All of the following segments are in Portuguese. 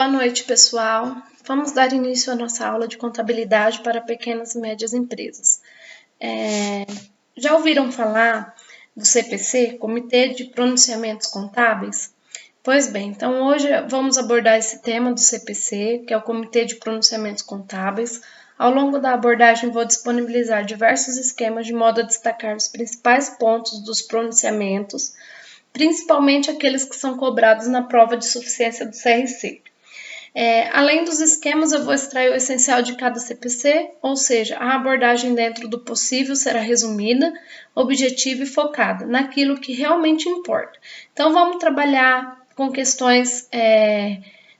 Boa noite, pessoal. Vamos dar início à nossa aula de contabilidade para pequenas e médias empresas. Já ouviram falar do CPC, Comitê de Pronunciamentos Contábeis? Pois bem, então hoje vamos abordar esse tema do CPC, que é o Comitê de Pronunciamentos Contábeis. Ao longo da abordagem vou disponibilizar diversos esquemas de modo a destacar os principais pontos dos pronunciamentos, principalmente aqueles que são cobrados na prova de suficiência do CRC. Além dos esquemas, eu vou extrair o essencial de cada CPC, ou seja, a abordagem dentro do possível será resumida, objetiva e focada naquilo que realmente importa. Então, vamos trabalhar com questões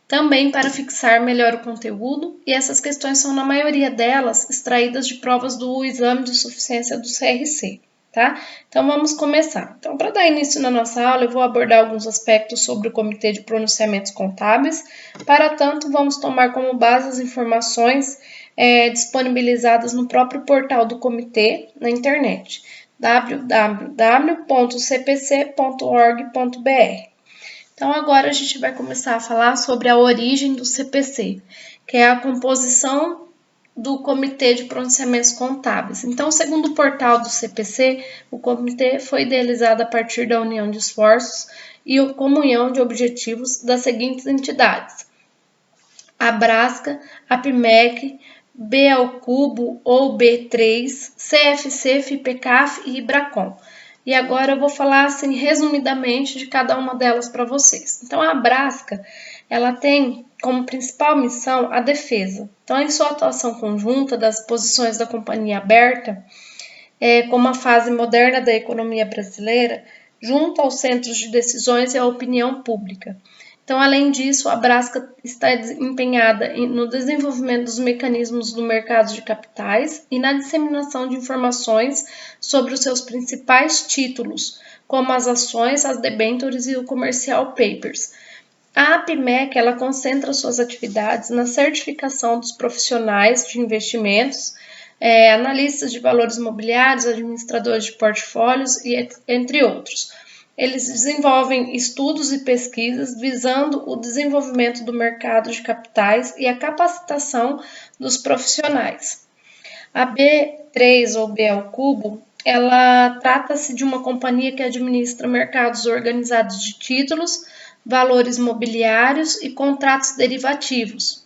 também para fixar melhor o conteúdo, e essas questões são, na maioria delas, extraídas de provas do exame de suficiência do CRC. Tá? Então, vamos começar. Então, para dar início na nossa aula, eu vou abordar alguns aspectos sobre o Comitê de Pronunciamentos Contábeis. Para tanto, vamos tomar como base as informações disponibilizadas no próprio portal do Comitê na internet, www.cpc.org.br. Então, agora a gente vai começar a falar sobre a origem do CPC, que é a composição do Comitê de Pronunciamentos Contábeis. Então, segundo o portal do CPC, o comitê foi idealizado a partir da união de esforços e comunhão de objetivos das seguintes entidades: a Brasca, a PMEC, B ao cubo ou B3, CFC, FIPECAF e IBRACON. E agora eu vou falar assim resumidamente de cada uma delas para vocês. Então, a Brasca, ela tem como principal missão a defesa. Então, em sua atuação conjunta das posições da companhia aberta, como a fase moderna da economia brasileira, junto aos centros de decisões e à opinião pública. Então, além disso, a Brasca está empenhada no desenvolvimento dos mecanismos do mercado de capitais e na disseminação de informações sobre os seus principais títulos, como as ações, as debêntures e o commercial papers. A APMEC, ela concentra suas atividades na certificação dos profissionais de investimentos, analistas de valores imobiliários, administradores de portfólios e entre outros. Eles desenvolvem estudos e pesquisas visando o desenvolvimento do mercado de capitais e a capacitação dos profissionais. A B3 ou B ao cubo, ela trata-se de uma companhia que administra mercados organizados de títulos, valores mobiliários e contratos derivativos.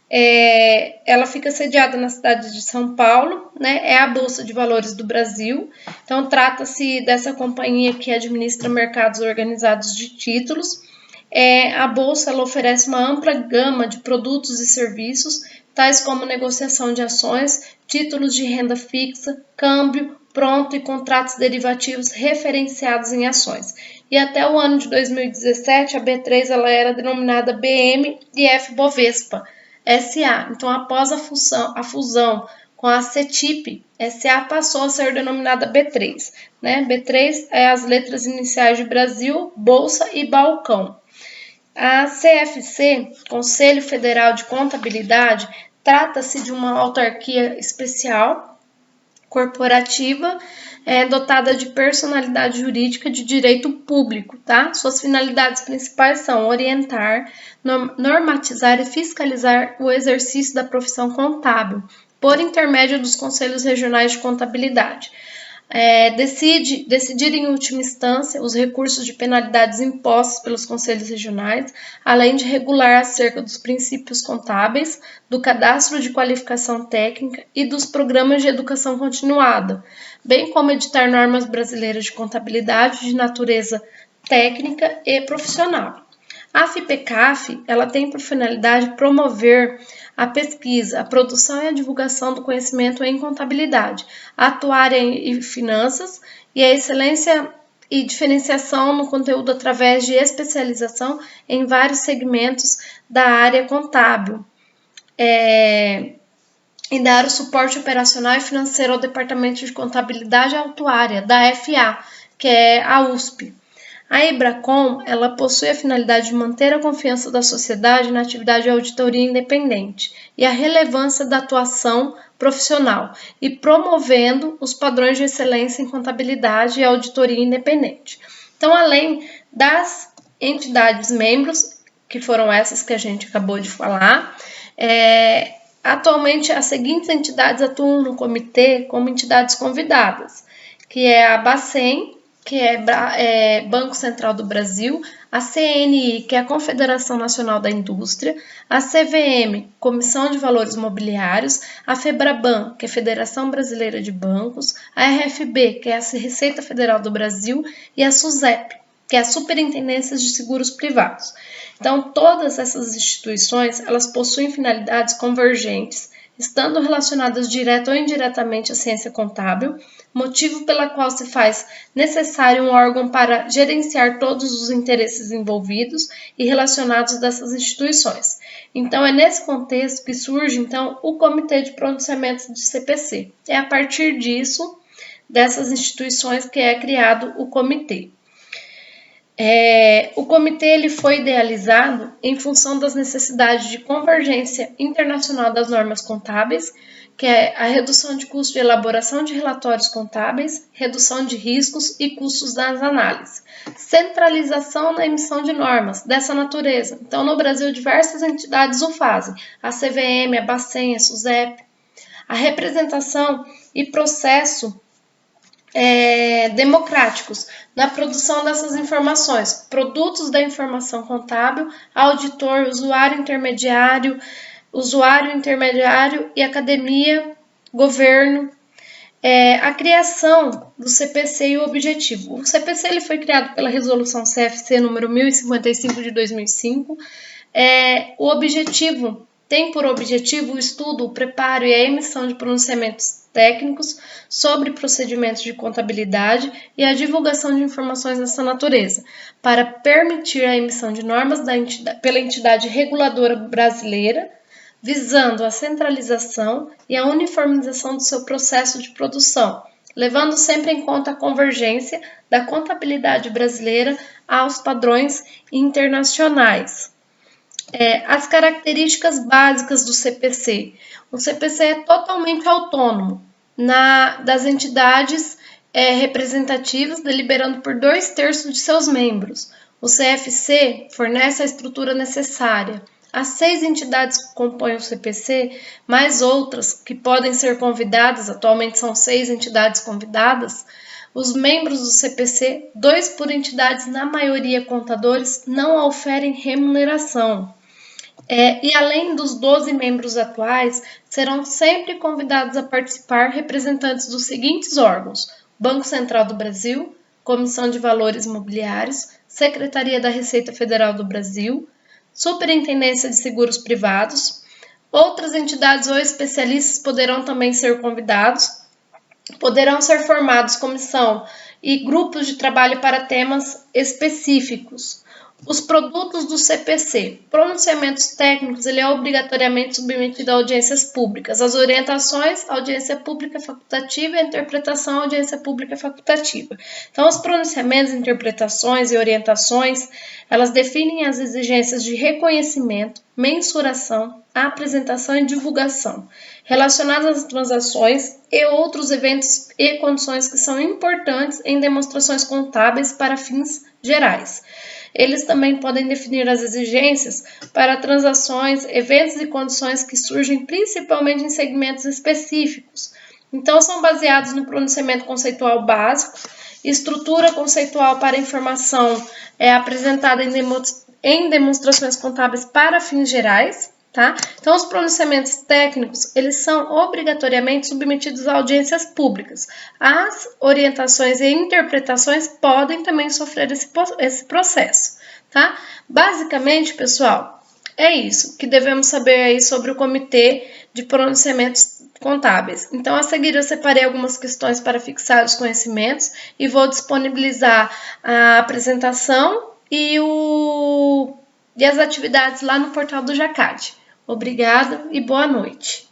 Ela fica sediada na cidade de São Paulo, né? É a Bolsa de Valores do Brasil. Então, trata-se dessa companhia que administra mercados organizados de títulos. A Bolsa ela oferece uma ampla gama de produtos e serviços, tais como negociação de ações, títulos de renda fixa, câmbio, pronto e contratos derivativos referenciados em ações. E até o ano de 2017, a B3 ela era denominada BM&F Bovespa SA. Então, após a fusão com a CETIP, SA passou a ser denominada B3. Né? B3 é as letras iniciais de Brasil, Bolsa e Balcão. A CFC, Conselho Federal de Contabilidade, trata-se de uma autarquia especial, corporativa, dotada de personalidade jurídica de direito público, tá? Suas finalidades principais são orientar, normatizar e fiscalizar o exercício da profissão contábil, por intermédio dos conselhos regionais de contabilidade. Decidir em última instância os recursos de penalidades impostos pelos conselhos regionais, além de regular acerca dos princípios contábeis, do cadastro de qualificação técnica e dos programas de educação continuada, bem como editar normas brasileiras de contabilidade de natureza técnica e profissional. A FIPECAF, ela tem por finalidade promover a pesquisa, a produção e a divulgação do conhecimento em contabilidade, atuar em finanças e a excelência e diferenciação no conteúdo através de especialização em vários segmentos da área contábil. E dar o suporte operacional e financeiro ao Departamento de Contabilidade Autuária, da FA, que é a USP. A IBRACON, ela possui a finalidade de manter a confiança da sociedade na atividade de auditoria independente e a relevância da atuação profissional e promovendo os padrões de excelência em contabilidade e auditoria independente. Então, além das entidades membros, que foram essas que a gente acabou de falar. Atualmente, as seguintes entidades atuam no comitê como entidades convidadas, que é a Bacen, que é Banco Central do Brasil, a CNI, que é a Confederação Nacional da Indústria, a CVM, Comissão de Valores Mobiliários, a FEBRABAN, que é a Federação Brasileira de Bancos, a RFB, que é a Receita Federal do Brasil, e a SUSEP, que é a Superintendência de Seguros Privados. Então, todas essas instituições, elas possuem finalidades convergentes, estando relacionadas direto ou indiretamente à ciência contábil, motivo pela qual se faz necessário um órgão para gerenciar todos os interesses envolvidos e relacionados dessas instituições. Então, é nesse contexto que surge, então, o Comitê de Pronunciamentos de CPC. É a partir disso, dessas instituições, que é criado o comitê. O comitê ele foi idealizado em função das necessidades de convergência internacional das normas contábeis, que é a redução de custo de elaboração de relatórios contábeis, redução de riscos e custos das análises, centralização na emissão de normas dessa natureza. Então, no Brasil, diversas entidades o fazem, a CVM, a Bacen, a SUSEP, a representação e processo democráticos na produção dessas informações, produtos da informação contábil, auditor, usuário intermediário e academia, governo. A criação do CPC e o objetivo. O CPC ele foi criado pela Resolução CFC número 1055 de 2005. O objetivo tem por objetivo o estudo, o preparo e a emissão de pronunciamentos técnicos sobre procedimentos de contabilidade e a divulgação de informações dessa natureza, para permitir a emissão de normas pela entidade reguladora brasileira, visando a centralização e a uniformização do seu processo de produção, levando sempre em conta a convergência da contabilidade brasileira aos padrões internacionais. As características básicas do CPC. O CPC é totalmente autônomo das entidades representativas, deliberando por 2/3 de seus membros. O CFC fornece a estrutura necessária. As 6 entidades que compõem o CPC, mais outras que podem ser convidadas, atualmente são 6 entidades convidadas. Os membros do CPC, 2 por entidades, na maioria contadores, não oferem remuneração. E além dos 12 membros atuais, serão sempre convidados a participar representantes dos seguintes órgãos: Banco Central do Brasil, Comissão de Valores Mobiliários, Secretaria da Receita Federal do Brasil, Superintendência de Seguros Privados. Outras entidades ou especialistas poderão também ser convidados. Poderão ser formados comissão e grupos de trabalho para temas específicos. Os produtos do CPC. Pronunciamentos técnicos, ele é obrigatoriamente submetido a audiências públicas. As orientações, audiência pública facultativa, e a interpretação, audiência pública facultativa. Então, os pronunciamentos, interpretações e orientações, elas definem as exigências de reconhecimento, mensuração, apresentação e divulgação, relacionadas às transações e outros eventos e condições que são importantes em demonstrações contábeis para fins gerais. Eles também podem definir as exigências para transações, eventos e condições que surgem principalmente em segmentos específicos. Então, são baseados no pronunciamento conceitual básico, estrutura conceitual para informação apresentada em demonstrações contábeis para fins gerais. Tá? Então, os pronunciamentos técnicos, eles são obrigatoriamente submetidos a audiências públicas. As orientações e interpretações podem também sofrer esse processo. Tá? Basicamente, pessoal, é isso que devemos saber aí sobre o Comitê de Pronunciamentos Contábeis. Então, a seguir eu separei algumas questões para fixar os conhecimentos e vou disponibilizar a apresentação e as atividades lá no portal do JACAD. Obrigada e boa noite.